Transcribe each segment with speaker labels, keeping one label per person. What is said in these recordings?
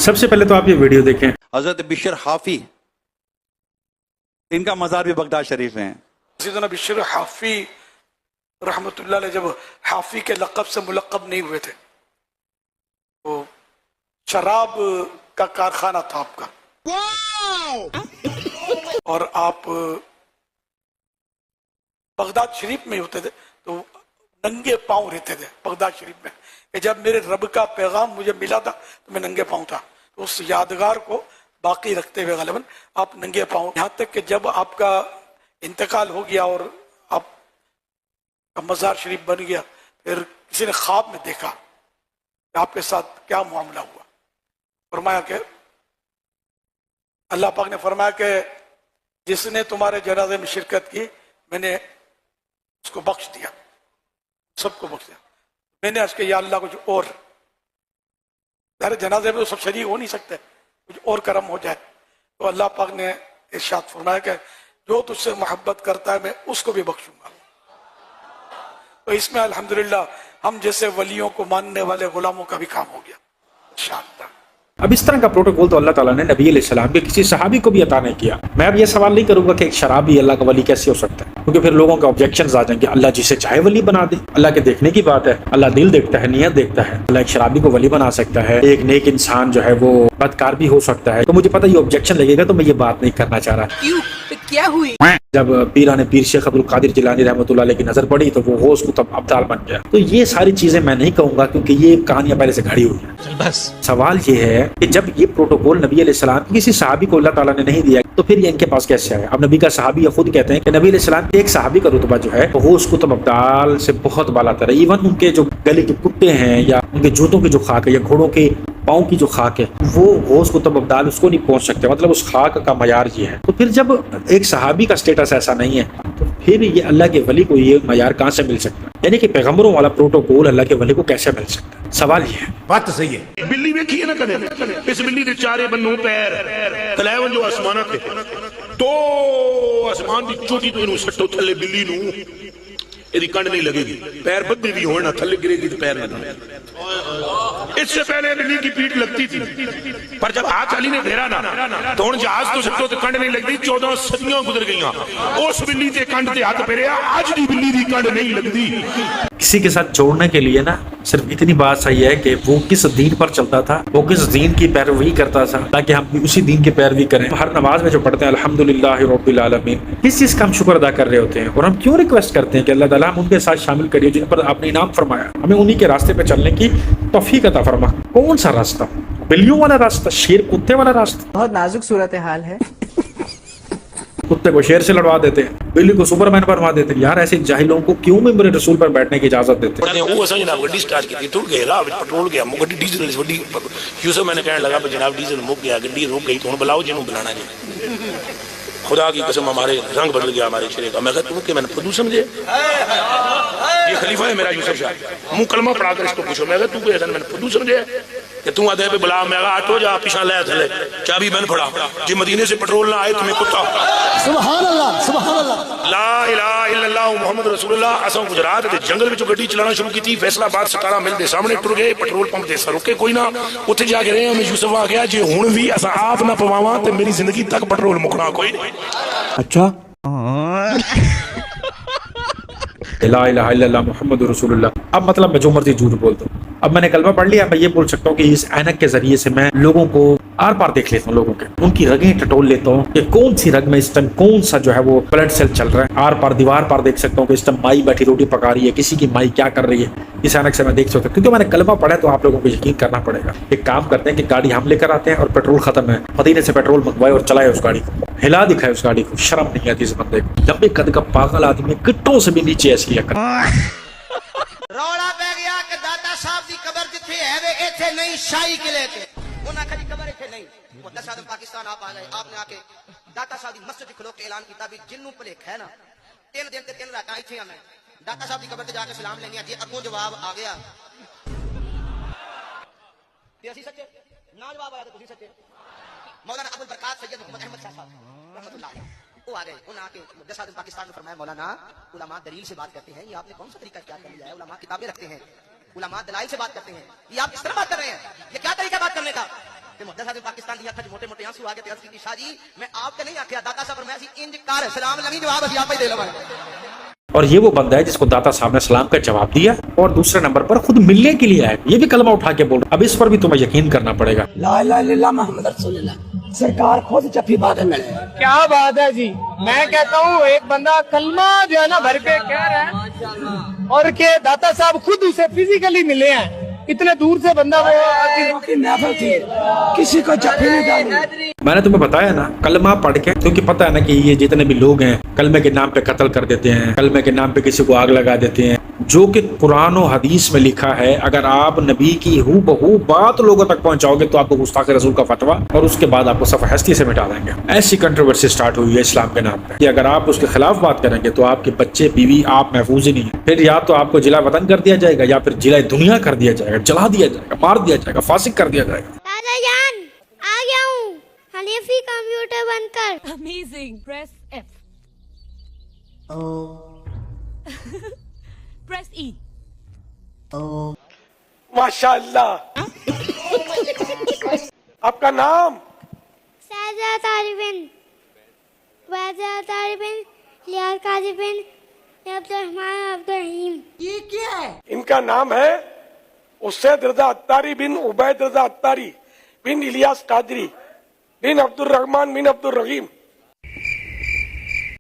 Speaker 1: सबसे पहले तो आप ये वीडियो देखें।
Speaker 2: हजरत बिशर हाफी, इनका मज़ार भी बगदाद शरीफ में है।
Speaker 3: सैयदना बिशर हाफी रहमतुल्लाह अलैह जब हाफी के लक़ब से मुलक़ब नहीं हुए थे तो शराब का कारखाना था आपका, और आप बगदाद शरीफ में होते थे तो नंगे पांव रहते थे बगदाद शरीफ में कि जब मेरे रब का पैगाम मुझे मिला था तो मैं नंगे पांव था। तो उस यादगार को बाकी रखते हुए ग़ालिबन आप नंगे पांव, यहाँ तक कि जब आपका इंतकाल हो गया और आपका मज़ार शरीफ बन गया, फिर किसी ने ख्वाब में देखा कि आपके साथ क्या मामला हुआ। फरमाया कि अल्लाह पाक ने फरमाया कि जिसने तुम्हारे जनाजे में शिरकत की मैंने उसको बख्श दिया, सबको बख्श दिया। मैंने आज के या अल्लाह कुछ और, यार जनाजे में तो सब शरीक हो नहीं सकते, कुछ और करम हो जाए। तो अल्लाह पाक ने इरशाद फरमाया कि जो तुझसे मोहब्बत करता है मैं उसको भी बख्शूंगा। तो इसमें अल्हम्दुलिल्लाह हम जैसे वलियों को मानने वाले गुलामों का भी काम हो गया इंशाअल्लाह।
Speaker 1: अब इस तरह का प्रोटोकॉल तो अल्लाह ताला ने नबी अलैहिस्सलाम के किसी सहाबी को भी अता नहीं किया। मैं अब ये सवाल नहीं करूंगा कि एक शराबी अल्लाह का वली कैसे हो सकता है, क्योंकि फिर लोगों के ऑब्जेक्शंस आ जाएंगे। अल्लाह जिसे चाहे वली बना दे, अल्लाह के देखने की बात है, अल्लाह दिल देखता है, नियत देखता है। अल्लाह एक शराबी को वली बना सकता है, एक नेक इंसान जो है वो बदकार भी हो सकता है। तो मुझे पता ये ऑब्जेक्शन लगेगा, तो मैं ये बात नहीं करना चाह रहा।
Speaker 4: क्यों, क्या हुई?
Speaker 1: जब पीराने पीर शेख अब्दुल कादिर जिलानी रहमतुल्लाह अलैह की नजर पड़ी तो वो गौस कुतुब अब्दाल बन गया। तो ये सारी चीजें मैं नहीं कहूंगा क्योंकि ये कहानियां पहले से घड़ी हुई है।
Speaker 4: बस
Speaker 1: सवाल ये है कि जब ये प्रोटोकॉल नबी अलैहिस्सलाम की किसी सहाबी को अल्लाह ताला ने नहीं दिया तो फिर ये इनके पास कैसे आया? अब नबी का सहाबी या खुद कहते हैं कि नबी अलैहिस्सलाम के एक सहाबी का रुतबा जो है वो गौस कुतुब अब्दाल से बहुत बाला तर है। इवन उनके जो गले के कुत्ते हैं या उनके जूतों की जो खाक है या घोड़ों के पाँव की जो खाक है वो गौस कुतुब अब्दाल उसको नहीं पहुंच सकते। मतलब उस खाक का मयार ये है। तो फिर जब एक सहाबी का स्टेटस ऐसा नहीं है तो फिर ये अल्लाह के वली को ये मयार कहाँ से मिल सकता है? यानी कि पैगंबरों वाला प्रोटोकॉल अल्लाह के वली को कैसे मिल सकता है? सवाल ये है।
Speaker 5: बात तो सही है। बिल्ली देखी है ना कदे, इस बिल्ली के चारे बन्नों पैर कलैवन जो आसमाना थे तो आसमान की चोटी तो इन्हों सट्टो थले बिल्ली नू यदि कंड नहीं लगेगी, पैर बद्दे भी होना थले गिरेगी तो पैर लगना। इससे पहले बिल्ली की पीठ लगती थी, पर जब हाथ अली ने फेरा ना तो हुण जहाज तो सट्टो तो कंड नहीं लगती। 14 सदियां गुजर गईयां, उस बिल्ली ते कंड ते हाथ फेरिया, अज दी बिल्ली दी कंड नहीं लगती।
Speaker 1: किसी के साथ जोड़ने के लिए ना सिर्फ इतनी बात सही है कि वो किस दीन पर चलता था, वो किस दीन की पैरवी करता था, ताकि हम भी उसी दीन की पैरवी करें। हर नमाज में जो पढ़ते हैं अल्हम्दुलिल्लाह रब्बिल आलमीन, किस चीज का हम शुक्र अदा कर रहे होते हैं और हम क्यों रिक्वेस्ट करते हैं कि अल्लाह ताला हम उनके साथ शामिल करिए जिन पर आपने इनाम फरमाया, हमें उन्हीं के रास्ते पे चलने की तौफीक अता फरमा। कौन सा रास्ता? बिल्लियों वाला रास्ता, शेर कुत्ते वाला रास्ता?
Speaker 4: बहुत नाजुक सूरत हाल है।
Speaker 1: कुत्ते को शेर से लड़वा देते हैं, बिल्ली को सुपरमैन बनवा देते हैं। यार ऐसे जाहिलों को क्यों मेरे रसूल पर बैठने की इजाजत देते हैं?
Speaker 6: वो असा जनाब गड्डी स्टार्ट की टूट गए, राह पेट्रोल गया, गड्डी डीजल वड्डी यूसुफ मैंने कहने लगा जनाब डीजल मुक गया, गड्डी रुक गई, तो बुलाओ जिन्हों बुलाना जी। खुदा की कसम हमारे रंग बदल गया हमारे चेहरे का। मैं कहता हूँ कि मैंने फुदू समझे, ये खलीफा है मेरा यूसुफ शाह, मुंह कलमा पढ़ा कर इसको पूछो। मैं तू कोई मैंने फुदू समझे कि तू आधे पे बुला, मैं आटो जा पिछा ले थले क्या भी मैंने पढ़ा जी मदीने से पेट्रोल ना आए तुम्हें कुत्ता।
Speaker 7: सुभान अल्लाह, सुभान अल्लाह,
Speaker 6: ला इलाहा इल्लल्लाह मुहम्मद रसूलुल्लाह। असों गुजरात के जंगल में गड्डी चलाना शुरू की थी, फैसलाबाद 17 मील के सामने टुर गए, पेट्रोल पंप से रुके कोई ना, उत्थे जाके रहे हमें यूसुफ आ गया जे हुण भी असा आप ना पवावां ते मेरी जिंदगी तक पेट्रोल मुकना कोई नहीं।
Speaker 1: अच्छा ला इलाहा इल्लल्लाह मुहम्मद रसूलुल्लाह। अब मतलब मैं जो मर्जी झूठ बोलता हूँ। अब मैंने कलमा पढ़ लिया, मैं ये बोल सकता हूँ कि इस ऐनक के जरिए से मैं लोगों को आर पार देख लेता हूँ, लोगों के उनकी रगें टटोल लेता हूँ कि कौन सी रग में इस टाइम कौन सा जो है वो ब्लड सेल चल रहा है। आर पार दीवार पार देख सकता हूँ कि इस टाइम माई बैठी रोटी पका रही है, किसी की माई क्या कर रही है, इस ऐनक से मैं देख सकता हूँ। क्योंकि मैंने कलमा पढ़ा है तो आप लोगों को यकीन करना पड़ेगा। एक काम करते हैं कि गाड़ी हम लेकर आते हैं और पेट्रोल खत्म है, मदीने से पेट्रोल मंगवाए और चलाए उस गाड़ी को, हिला दिखाए उस गाड़ी को। शर्म नहीं आती इस बंदे को। लंबे कद का पागल आदमी गिट्टों से भी नीचे ऐसी
Speaker 8: रौला पै गया कि दाता साहब की कबर जिथे है वे इथे नहीं शाही किले ते उन्हां खड़ी कबर इथे नहीं। मुक़द्दस आदम पाकिस्तान आप आ गए, आपने आके दाता साहब की मस्जिद खलो के ऐलान किया भी जिन्नू भलेखा है ना 3 दिन ते 3 रातां इथे आना दाता साहब की कबर ते जाके सलाम लेने जे अगों जवाब आ गया ते असि सच्चे, ना जवाब आया तो तुसी सच्चे। मौलाना अबुल बरकात सैयद मोहम्मद अहमद शाह साहब रहमतुल्लाह अलैह वो आ गए, उन्हें आके मुक़द्दस आदम पाकिस्तान में फरमाया मौलाना उलमा दलील से बात करते हैं, ये आपने कौन सा तरीका क्या कर लिया है? उलमा किताबें रखते हैं, उलमा दलाइल से बात करते हैं, ये आप किस तरह बात कर रहे हैं? ये क्या तरीका बात करने का? کہ محدث آدمی پاکستان دی اکھاں وچ موٹے موٹے آنسو آ کے عرض کی شاہ جی میں آپ تے نہیں آکھیا داتا صاحب فرمایا سی انج کر سلام لگی جواب اسی آپ ہی دے لواں.
Speaker 1: اور یہ وہ بندہ ہے جس کو داتا صاحب نے سلام کا جواب دیا اور دوسرے نمبر پر خود ملنے کے لیے آئے, یہ بھی کلمہ اٹھا کے بول رہا. اب اس پر بھی تمہیں یقین کرنا پڑے گا.
Speaker 7: لا الہ الا اللہ محمد رسول اللہ سرکار خود جفی بادل ملے.
Speaker 9: کیا بات ہے جی, میں کہتا ہوں ایک بندہ کلمہ جو ہے نا بھر کے کہہ رہا ہے اور کہ داتا صاحب خود اسے فزیکلی ملے ہیں, اتنے دور سے بندہ وہ
Speaker 7: کی محفل تھی, کسی کو جفی نہیں ڈالی.
Speaker 1: میں نے تمہیں بتایا نا کلمہ پڑھ کے, کیونکہ پتہ ہے نا کہ یہ جتنے بھی لوگ ہیں کلمے کے نام پہ قتل کر دیتے ہیں, کلمے کے نام پہ کسی کو آگ لگا دیتے ہیں, جو کہ قرآن و حدیث میں لکھا ہے. اگر آپ نبی کی ہو بہو بات لوگوں تک پہنچاؤ گے تو آپ کو گستاخ رسول کا فتویٰ اور اس کے بعد آپ کو صفحہ ہستی سے مٹا دیں گے. ایسی کنٹروورسی سٹارٹ ہوئی ہے اسلام کے نام پہ کہ اگر آپ اس کے خلاف بات کریں گے تو آپ کے بچے بیوی آپ محفوظ ہی نہیں ہیں. پھر یا تو آپ کو جلا وطن کر دیا جائے گا یا پھر جلا دنیا کر دیا جائے گا, جلا دیا جائے گا, مار دیا جائے گا, فاسق کر دیا جائے گا.
Speaker 10: دادا جان آ گیا ہوں, حنیفی کمپیوٹر بند کر.
Speaker 11: Amazing. Press F. Press E.
Speaker 3: ماشاء اللہ. آپ کا نام
Speaker 10: سیدہ طالبن ویدہ طالبن لیاز قاضی بن عبد الرحمن عبد الرحیم.
Speaker 4: یہ کیا ہے؟
Speaker 3: ان کا نام ہے اسید رضا اتاری بن عبید رضا اتاری بن الیاس قادری بن عبد الرحمن بن عبد الرحیم.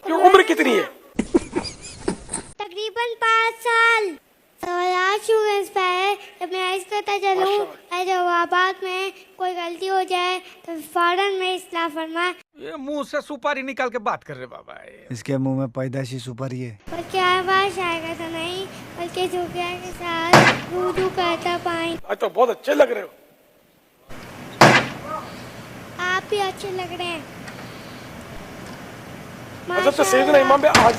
Speaker 3: یہ عمر کتنی ہے؟
Speaker 10: تقریباً 5 سال. سوالات شروع اس پہ جب میں عرض کرتا چلوں جوابات میں کوئی غلطی ہو جائے تو فوراً میں اصلاح فرما.
Speaker 9: یہ منہ سے سپاری نکال کے بات کر رہے بابا.
Speaker 7: اس کے منہ میں پیدائشی سپاری ہے.
Speaker 10: اور کیا بات شائقہ تو نہیں بلکہ جھکیا کے ساتھ وضو کرتا پائیں.
Speaker 3: آج تو بہت اچھے لگ رہے ہو.
Speaker 10: آپ بھی اچھے لگ رہے ہیں.
Speaker 3: حضرت سیدنا امام پہ آج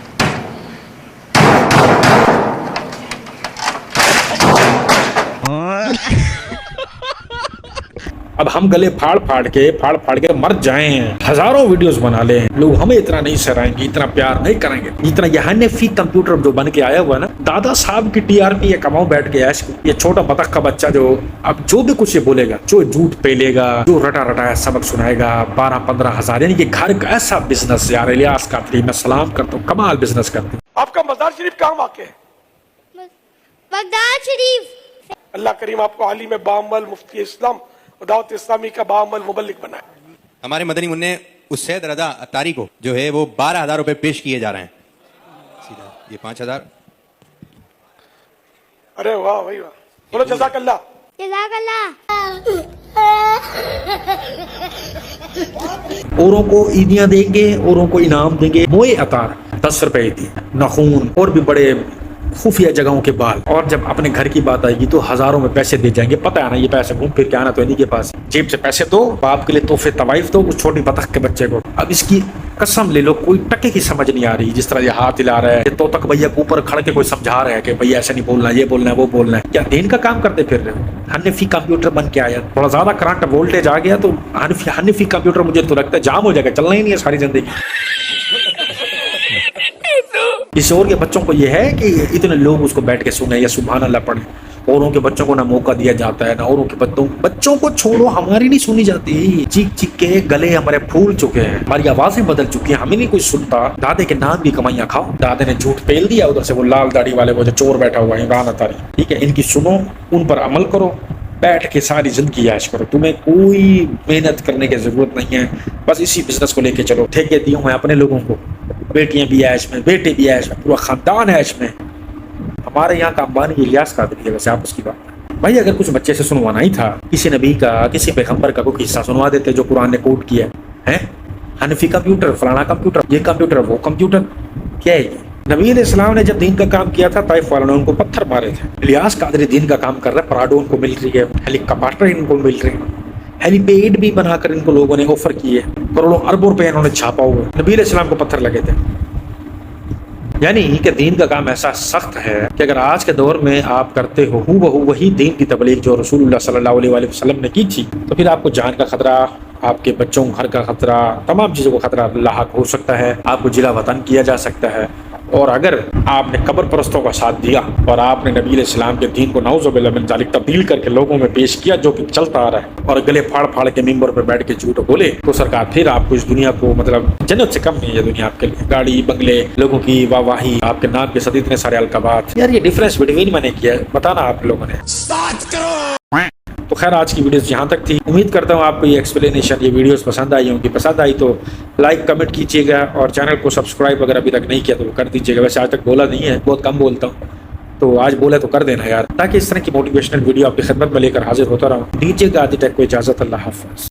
Speaker 1: اب ہم گلے پھاڑ پھاڑ کے مر جائیں, ہزاروں ویڈیوز بنا لیں, لوگ ہمیں اتنا نہیں سرائیں گے, اتنا پیار نہیں کریں گے جتنا یہ حنفی کمپیوٹر جو بن کے آیا ہوا ہے نا. دادا صاحب کی ٹی آر پی یہ کماؤ بیٹھ کے ایش, یہ چھوٹا بطخ کا بچہ جو اب جو بھی کچھ یہ بولے گا, جو جھوٹ پیلے گا, جو رٹا سبق سنائے گا, 12-15 ہزار, یعنی کہ گھر کا ایسا بزنس. یار الیاس قادری میں سلام کرتا ہوں, کمال بزنس کرتے ہیں.
Speaker 3: آپ کا مزار شریف کہاں واقع ہے؟
Speaker 10: بغداد شریف.
Speaker 3: اللہ کریم آپ کو عالم بعمل مفتی اسلام اور دعوت اسلامی کا بعمل مبلغ بنائے.
Speaker 12: ہمارے مدنی منع اسید رضا اتاری کو جو ہے وہ 12,000 روپے پیش کیے جا رہے ہیں. سیدھا یہ 5,000.
Speaker 3: ارے واہ بھائی واہ, بولو جزاک اللہ.
Speaker 10: جزاک اللہ.
Speaker 1: اوروں کو عیدیاں دیں گے, اوروں کو انعام دیں گے. موئے عطار 10 روپے دی, نخون اور بھی بڑے خفیہ جگہوں کے بال. اور جب اپنے گھر کی بات آئے گی تو ہزاروں میں پیسے دے جائیں گے. پتہ ہے نا یہ پیسے گھوم پھر کے آنا تو انہیں کے پاس. جیب سے پیسے دو, باپ کے لیے تحفے طوائف دو اس چھوٹی بطخ کے بچے کو. اب اس کی قسم لے لو کوئی ٹکے کی سمجھ نہیں آ رہی. جس طرح یہ ہاتھ ہلا رہا ہے تو تک بھیا کو اوپر کھڑ کے کوئی سمجھا رہا ہے کہ بھیا ایسا نہیں بولنا, یہ بولنا ہے, وہ بولنا ہے. کیا دین کا کام کرتے پھر رہے ہو؟ حنفی کمپیوٹر بن کے آیا, تھوڑا زیادہ کرنٹ وولٹیج آ گیا تو حنفی کمپیوٹر مجھے تو لگتا ہے جام ہو جائے گا, چلنا ہی نہیں ہے ساری زندگی. اس اور کے بچوں کو یہ ہے کہ اتنے لوگ اس کو بیٹھ کے سنیں یا سبحان اللہ پڑھیں. اوروں کے بچوں کو نہ موقع دیا جاتا ہے, نہ اوروں کے بچوں کو چھوڑو, ہماری نہیں سنی جاتی. چیخ کے گلے ہمارے پھول چکے ہیں, ہماری آوازیں بدل چکی ہیں, ہمیں نہیں کوئی سنتا. دادے کے نام بھی کمائیاں کھاؤ. دادے نے جھوٹ پھیل دیا, ادھر سے وہ لال داڑھی والے وہ جو چور بیٹھا ہوا ہے عمران اتاری, ٹھیک ہے, ان کی سنو, ان پر عمل کرو, بیٹھ کے ساری زندگی عیش کرو. تمہیں کوئی محنت کرنے کی ضرورت نہیں ہے, بس اسی بزنس کو لے کے چلو. ٹھیکے دیے ہوئے اپنے لوگوں کو, بیٹیاں بھی عیش میں, بیٹے بھی عیش میں, پورا خاندان عیش میں. ہمارے یہاں کا امبانی الیاس قادری ہے. ویسے آپ اس کی بات بھائی اگر کچھ بچے سے سنوانا ہی تھا, کسی نبی کا, کسی پیغمبر کا کوئی قصہ سنوا دیتے جو قرآن نے کوٹ کیا ہے. حنفی کمپیوٹر, فلانا کمپیوٹر, یہ کمپیوٹر, وہ کمپیوٹر, کیا ہے یہ؟ نبی علیہ السلام نے جب دین کا کام کیا تھا طائف والوں نے ان کو پتھر مارے تھے. الیاس قادری دین کا کام کر رہا ہے, پراڈو ان کو مل رہی ہے, ہیلی کاپٹر ان کو مل رہی ہے, ہیلی پیڈ بھی بنا کر ان کو لوگوں نے آفر کیے, کروڑوں اربوں روپے انہوں نے چھاپا ہوا. نبی علیہ السلام کو پتھر لگے تھے. یعنی کہ دین کا کام ایسا سخت ہے کہ اگر آج کے دور میں آپ کرتے ہو بہو وہی دین کی تبلیغ جو رسول اللہ صلی اللہ علیہ وآلہ وسلم نے کی تھی, تو پھر آپ کو جان کا خطرہ, آپ کے بچوں گھر کا خطرہ, تمام چیزوں کا خطرہ لاحق ہو سکتا ہے. آپ کو جلا وطن کیا جا سکتا ہے. اور اگر آپ نے قبر پرستوں کا ساتھ دیا اور آپ نے نبی علیہ السلام کے دین کو نعوذ باللہ من ذالک تبدیل کر کے لوگوں میں پیش کیا جو کہ چلتا آ رہا ہے، اور گلے پھاڑ پھاڑ کے ممبر پر بیٹھ کے جھوٹ بولے، تو سرکار پھر آپ کو اس دنیا کو مطلب جنت سے کم نہیں ہے دنیا آپ کے لیے، گاڑی بنگلے، لوگوں کی واہ واہی، آپ کے نام کے ساتھ اتنے سارے القابات، یار یہ ڈفرینس بٹوین میں نے کیا ہے بتانا آپ لوگوں نے۔ تو خیر آج کی ویڈیوز یہاں تک تھی، امید کرتا ہوں آپ کو یہ ایکسپلینیشن، یہ ویڈیوز پسند آئی ہوں گی، پسند آئی تو لائک کمنٹ کیجیے گا، اور چینل کو سبسکرائب اگر ابھی تک نہیں کیا تو وہ کر دیجیے گا، ویسے آج تک بولا نہیں ہے، بہت کم بولتا ہوں، تو آج بولے تو کر دینا یار، تاکہ اس طرح کی موٹیویشنل ویڈیو آپ کی خدمت میں لے کر حاضر ہوتا رہوں۔ دیجیے گا آدھی ٹیک کو اجازت، اللہ حافظ۔